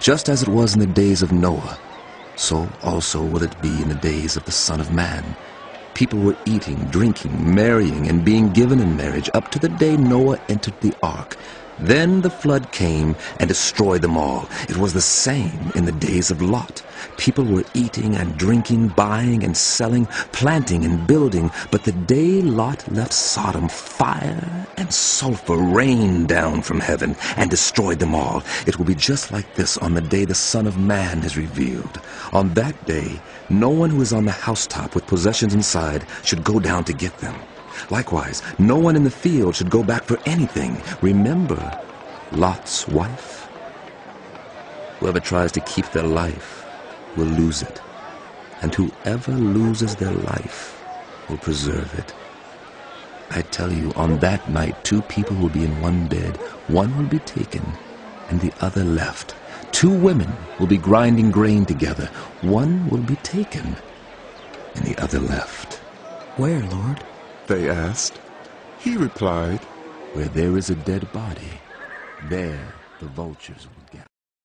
Just as it was in the days of Noah, so also will it be in the days of the Son of Man. People were eating, drinking, marrying, and being given in marriage up to the day Noah entered the ark. Then the flood came and destroyed them all. It was the same in the days of Lot. People were eating and drinking, buying and selling, planting and building. But the day Lot left Sodom, fire and sulfur rained down from heaven and destroyed them all. It will be just like this on the day the Son of Man is revealed. On that day, no one who is on the housetop with possessions inside should go down to get them. Likewise, no one in the field should go back for anything. Remember Lot's wife? Whoever tries to keep their life will lose it, and whoever loses their life will preserve it. I tell you, on that night, 2 people will be in one bed. One will be taken, and the other left. 2 women will be grinding grain together. One will be taken, and the other left. Where, Lord? They asked. He replied, Where there is a dead body, there the vultures will